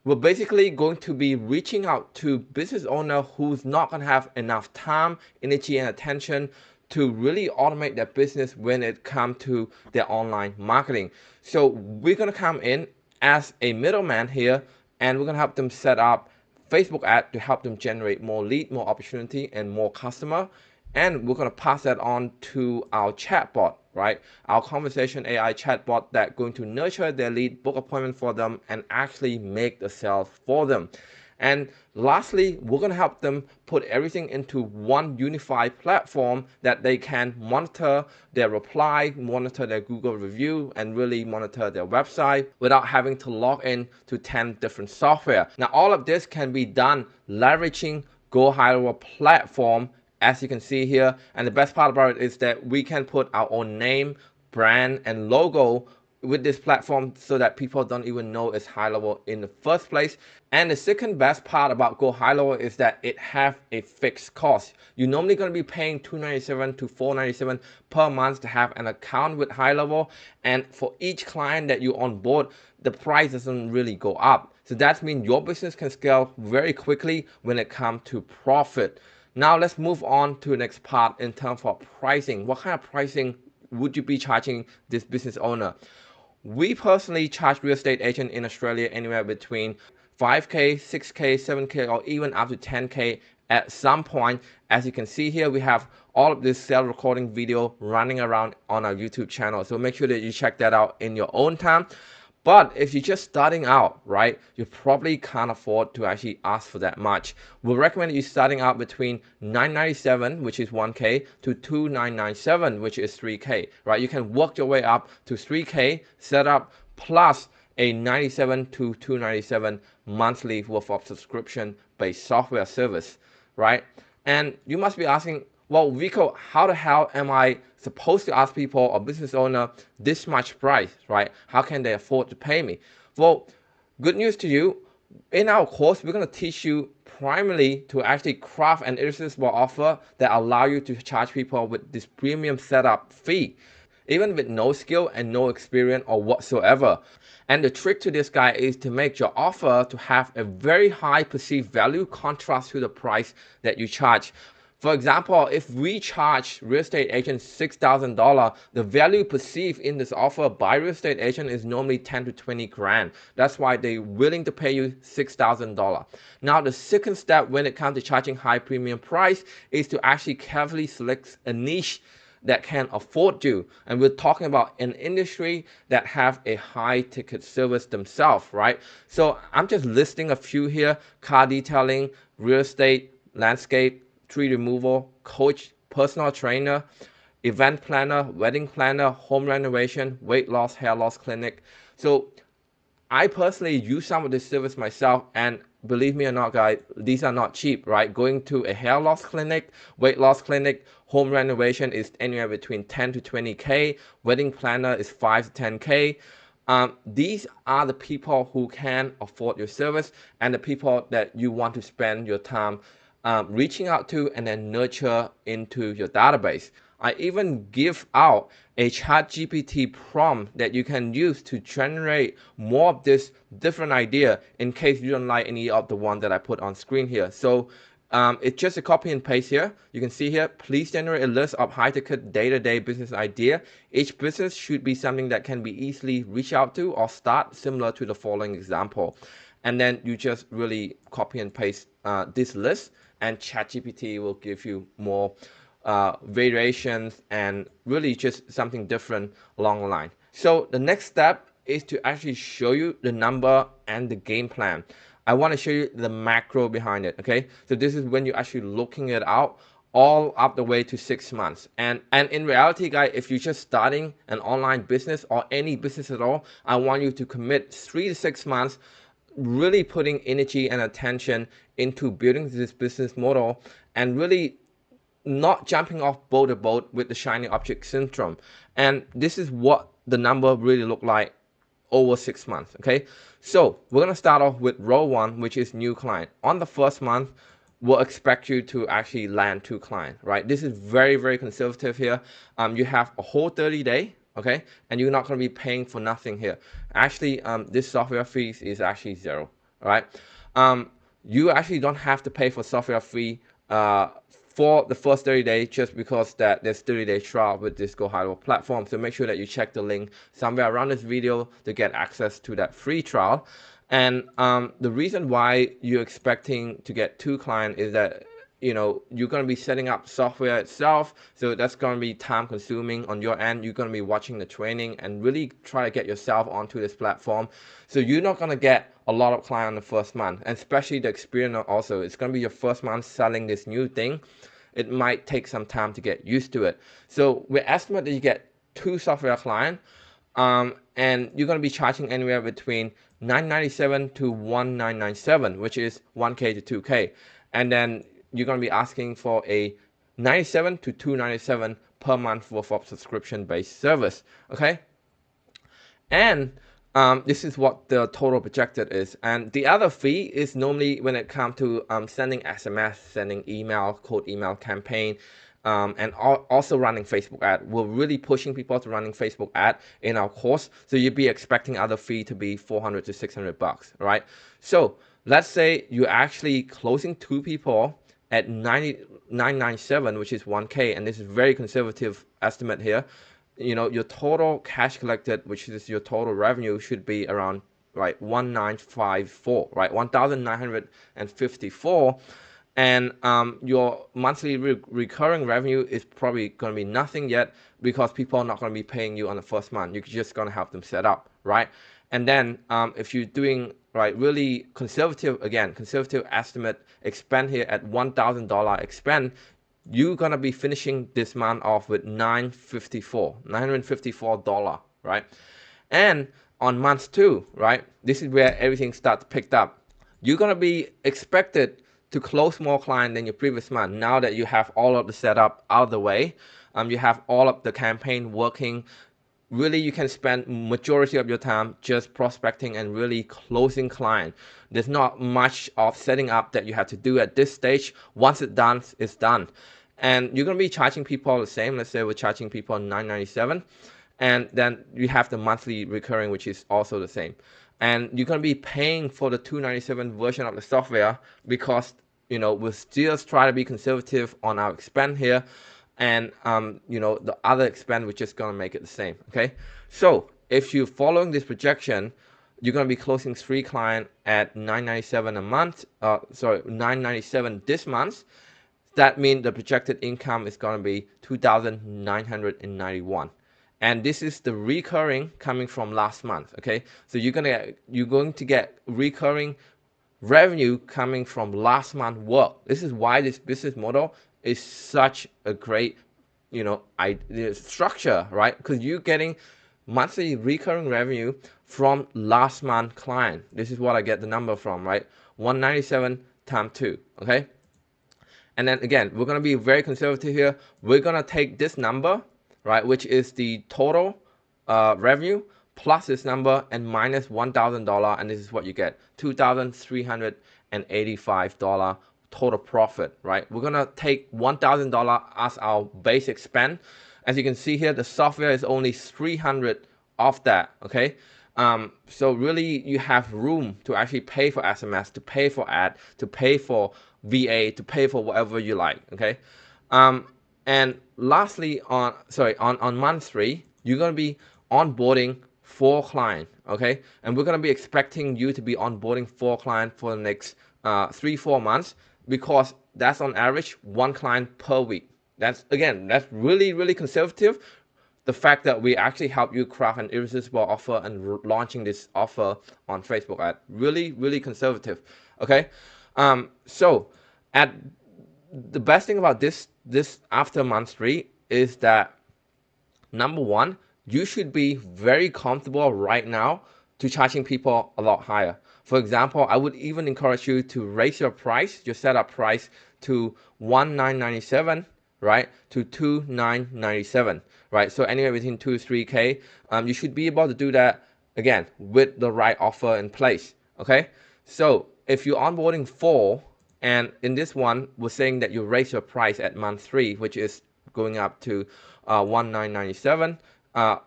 We're basically going to be reaching out to business owner who's not going to have enough time, energy, and attention to really automate their business when it comes to their online marketing. So we're going to come in as a middleman here, and we're going to help them set up Facebook ad to help them generate more lead, more opportunity, and more customer. And we're going to pass that on to our chatbot, right? Our conversation AI chatbot that's going to nurture their lead, book appointment for them, and actually make the sales for them. And lastly, we're going to help them put everything into one unified platform that they can monitor their reply, monitor their Google review, and really monitor their website without having to log in to 10 different software. Now, all of this can be done leveraging GoHighLevel platform, as you can see here. And the best part about it is that we can put our own name, brand, and logo with this platform so that people don't even know it's HighLevel in the first place. And the second best part about GoHighLevel is that it have a fixed cost. You're normally going to be paying $297 to $497 per month to have an account with HighLevel, and for each client that you onboard, the price doesn't really go up. So that means your business can scale very quickly when it comes to profit. Now let's move on to the next part in terms of pricing. What kind of pricing would you be charging this business owner? We personally charge real estate agent in Australia anywhere between 5K, 6K, 7K, or even up to 10K at some point. As you can see here, we have all of this sales recording video running around on our YouTube channel. So make sure that you check that out in your own time. But if you're just starting out, right, you probably can't afford to actually ask for that much. We'll recommend you starting out between $997, which is 1K, to $2,997, which is 3K, right? You can work your way up to 3K setup plus a 97 to 297 monthly worth of subscription-based software service, right? And you must be asking, well, Vico, how the hell am I supposed to ask people or business owner this much price, right? How can they afford to pay me? Well, good news to you. In our course, we're going to teach you primarily to actually craft an irresistible offer that allow you to charge people with this premium setup fee, even with no skill and no experience or whatsoever. And the trick to this guy is to make your offer to have a very high perceived value contrast to the price that you charge. For example, if we charge real estate agents $6,000, the value perceived in this offer by real estate agent is normally 10 to 20 grand. That's why they're willing to pay you $6,000. Now, the second step when it comes to charging high premium price is to actually carefully select a niche that can afford you. And we're talking about an industry that have a high ticket service themselves, right? So I'm just listing a few here: car detailing, real estate, landscape, tree removal, coach, personal trainer, event planner, wedding planner, home renovation, weight loss, hair loss clinic. So I personally use some of this service myself, and believe me or not, guys, these are not cheap, right? Going to a hair loss clinic, weight loss clinic, home renovation is anywhere between 10 to 20K. Wedding planner is 5 to 10K. These are the people who can afford your service and the people that you want to spend your time reaching out to and then nurture into your database. I even give out a ChatGPT prompt that you can use to generate more of this different idea in case you don't like any of the one that I put on screen here. So it's just a copy and paste here. You can see here, please generate a list of high-ticket day-to-day business idea. Each business should be something that can be easily reached out to or start, similar to the following example. And then you just really copy and paste this list, and ChatGPT will give you more variations and really just something different along the line. So the next step is to actually show you the number and the game plan. I want to show you the macro behind it, okay? So this is when you're actually looking it out all up the way to 6 months. And in reality, guys, if you're just starting an online business or any business at all, I want you to commit 3 to 6 months really putting energy and attention into building this business model and really not jumping off boat to boat with the shiny object syndrome. And this is what the number really look like over 6 months, okay? So we're gonna start off with row one, which is new client. On the first month, we'll expect you to actually land 2 clients, right? This is very, very conservative here. You have a whole 30-day, okay? And you're not gonna be paying for nothing here. Actually, this software fees is actually 0. right? You actually don't have to pay for software fee for the first 30 days just because that there's 30-day trial with this GoHighLevel platform. So make sure that you check the link somewhere around this video to get access to that free trial. And the reason why you're expecting to get 2 clients is that you're going to be setting up software itself, so that's going to be time consuming on your end. You're going to be watching the training and really try to get yourself onto this platform, so you're not going to get a lot of clients on the first month, and especially the experience also. It's going to be your first month selling this new thing. It might take some time to get used to it. So we estimate that you get 2 software clients, and you're going to be charging anywhere between $997 to $1997, which is $1K to $2K. And then you're going to be asking for a $97 to $297 per month worth of subscription-based service, okay? And this is what the total projected is. And the other fee is normally when it comes to sending SMS, sending email, cold email campaign, and also running Facebook ad. We're really pushing people to running Facebook ad in our course. So you'd be expecting other fee to be $400 to $600, right? So let's say you're actually closing 2 people at $997, which is $1K, and this is very conservative estimate here. Your total cash collected, which is your total revenue, should be around 1954, right? 1954. And your monthly recurring revenue is probably going to be nothing yet, because people are not going to be paying you on the first month. You're just going to help them set up, right? And then if you're doing really conservative estimate, expend here at $1,000 expend, you're gonna be finishing this month off with $954, right? And on month 2, right, this is where everything starts picked up. You're gonna be expected to close more clients than your previous month. Now that you have all of the setup out of the way, you have all of the campaign working. Really, you can spend majority of your time just prospecting and really closing client. There's not much of setting up that you have to do at this stage. Once it's done, it's done. And you're going to be charging people the same. Let's say we're charging people $997, and then you have the monthly recurring, which is also the same. And you're going to be paying for the $297 version of the software, because we'll still try to be conservative on our expense here. And the other expense, we're just gonna make it the same, okay? So if you're following this projection, you're gonna be closing 3 clients at $997 a month. $997 this month. That means the projected income is gonna be $2,991, and this is the recurring coming from last month, okay? So you're going to get recurring revenue coming from last month work. This is why this business model is such a great structure, right? Because you're getting monthly recurring revenue from last month client. This is what I get the number from, right? 197 times 2, okay? And then again, we're gonna be very conservative here. We're gonna take this number, right, which is the total revenue, plus this number and minus $1,000, and this is what you get, $2,385 total profit, right? We're gonna take $1,000 as our basic spend. As you can see here, the software is only 300 of that, okay? So really you have room to actually pay for SMS, to pay for ad, to pay for VA, to pay for whatever you like, okay? And lastly, on month 3, you're gonna be onboarding 4 clients, okay? And we're gonna be expecting you to be onboarding 4 clients for the next 3-4 months, because that's on average 1 client per week. That's really, really conservative. The fact that we actually help you craft an irresistible offer and launching this offer on Facebook ad, really, really conservative, okay? So at the best thing about this after month 3 is that, number 1, you should be very comfortable right now to charging people a lot higher. For example, I would even encourage you to raise your price, your setup price, to $1,997, right, to $2,997, right? So anywhere between 2 to 3K, you should be able to do that again with the right offer in place, okay? So if you're onboarding 4, and in this one, we're saying that you raise your price at month 3, which is going up to $1,997.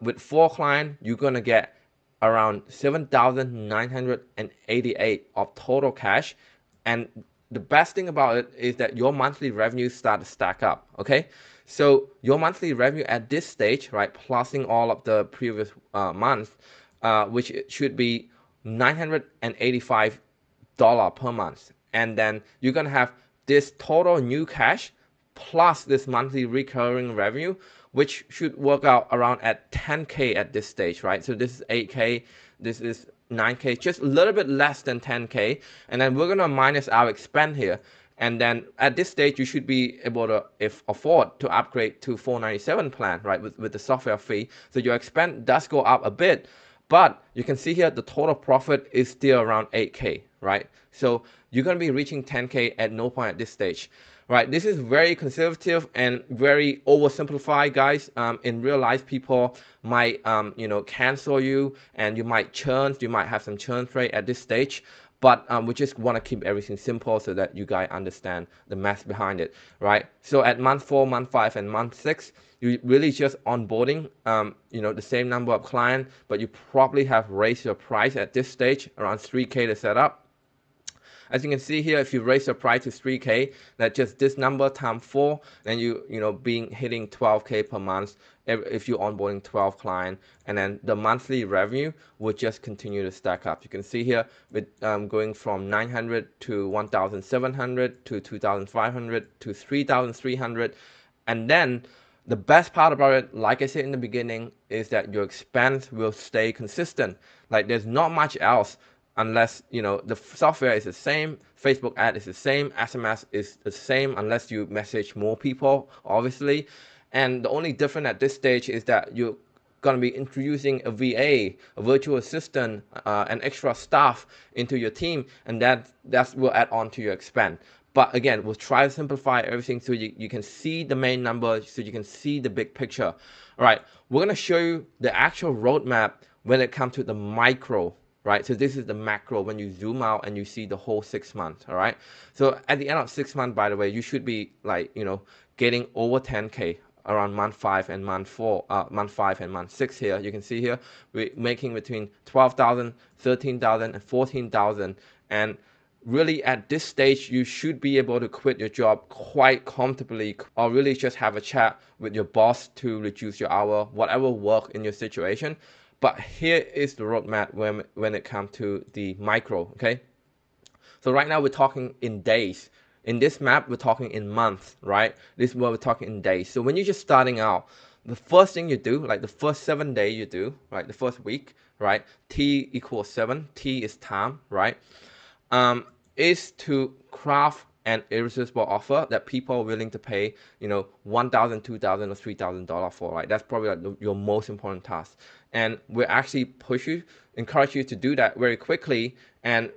With 4 clients, you're gonna get around 7,988 of total cash. And the best thing about it is that your monthly revenue start to stack up, okay? So your monthly revenue at this stage, right, plusing all of the previous months, which it should be $985 per month. And then you're gonna have this total new cash plus this monthly recurring revenue, which should work out around at 10K at this stage, right? So this is 8K, this is 9K, just a little bit less than 10K. And then we're gonna minus our expense here. And then at this stage, you should be able to afford to upgrade to 497 plan, right, with the software fee. So your expense does go up a bit, but you can see here the total profit is still around 8K, right? So you're going to be reaching 10K at no point at this stage, right? This is very conservative and very oversimplified, guys. In real life, people might, cancel you, and you might churn. You might have some churn rate at this stage. But we just want to keep everything simple so that you guys understand the math behind it, right? So at month 4, month 5, and month 6, you really just onboarding, the same number of clients, but you probably have raised your price at this stage around 3K to set up. As you can see here, if you raise your price to 3K, that's just this number times 4, then hitting 12K per month if you're onboarding 12 clients, and then the monthly revenue will just continue to stack up. You can see here with going from 900 to 1,700 to 2,500 to 3,300, and then the best part about it, like I said in the beginning, is that your expense will stay consistent. Like there's not much else unless the software is the same, Facebook ad is the same, SMS is the same unless you message more people, obviously. And the only difference at this stage is that you're going to be introducing a VA, a virtual assistant, and extra staff into your team, and that will add on to your expense. But again, we'll try to simplify everything so you can see the main number, so you can see the big picture. All right, we're going to show you the actual roadmap when it comes to the micro, right? So this is the macro when you zoom out and you see the whole 6 months, all right? So at the end of 6 months, by the way, you should be getting over 10K around month 5 and month 5 and month 6 here. You can see here, we're making between 12,000, 13,000, and 14,000. And really at this stage, you should be able to quit your job quite comfortably, or really just have a chat with your boss to reduce your hour, whatever work in your situation. But here is the roadmap when it comes to the micro, okay? So right now we're talking in days. In this map, we're talking in months, right? This is what we're talking in days. So when you're just starting out, the first thing you do, like the first 7 days you do, right? The first week, right? T equals 7, T is time, right? Is to craft an irresistible offer that people are willing to pay, $1,000, $2,000, or $3,000 for, right? That's probably like your most important task. And we actually encourage you to do that very quickly. And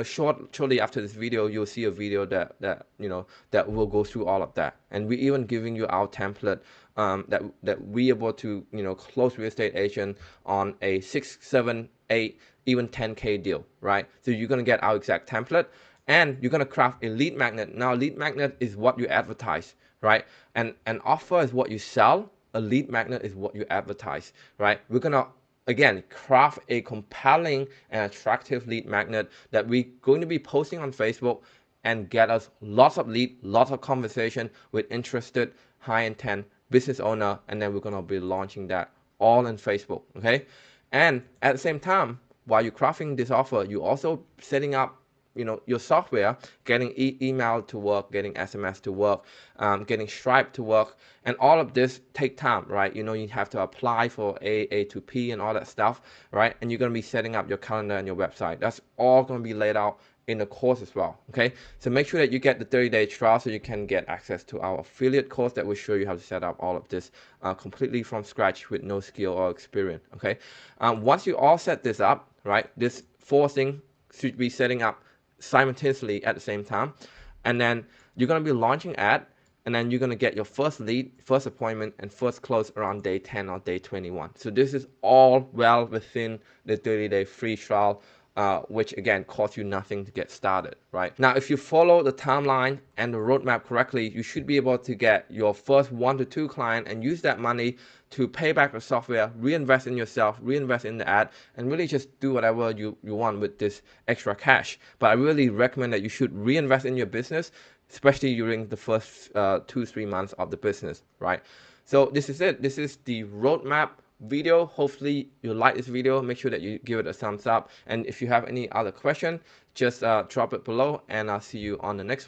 shortly after this video, you'll see a video that will go through all of that. And we're even giving you our template that we able to close real estate agent on a 6, 7, 8, even 10K deal, right? So you're gonna get our exact template, and you're gonna craft a lead magnet. Now, lead magnet is what you advertise, right? And an offer is what you sell. A lead magnet is what you advertise, right? We're gonna again craft a compelling and attractive lead magnet that we're going to be posting on Facebook and get us lots of lead, lots of conversation with interested high intent business owner, and then we're gonna be launching that all in Facebook, okay? And at the same time, while you're crafting this offer, you're also setting up your software, getting email to work, getting SMS to work, getting Stripe to work, and all of this take time, right? You have to apply for A to P and all that stuff, right? And you're going to be setting up your calendar and your website. That's all going to be laid out in the course as well, okay? So make sure that you get the 30-day trial so you can get access to our affiliate course that will show you how to set up all of this completely from scratch with no skill or experience, okay? Once you all set this up, right, this 4 thing should be setting up simultaneously at the same time, and then you're going to be launching ad, and then you're going to get your first lead, first appointment, and first close around day 10 or day 21. So this is all well within the 30-day free trial which again costs you nothing to get started, right? Now, if you follow the timeline and the roadmap correctly, you should be able to get your first 1 to 2 clients and use that money to pay back the software, reinvest in yourself, reinvest in the ad, and really just do whatever you want with this extra cash. But I really recommend that you should reinvest in your business, especially during the first 2-3 months of the business, right? So this is it. This is the roadmap video. Hopefully you like this video. Make sure that you give it a thumbs up. And if you have any other question, just drop it below, and I'll see you on the next one.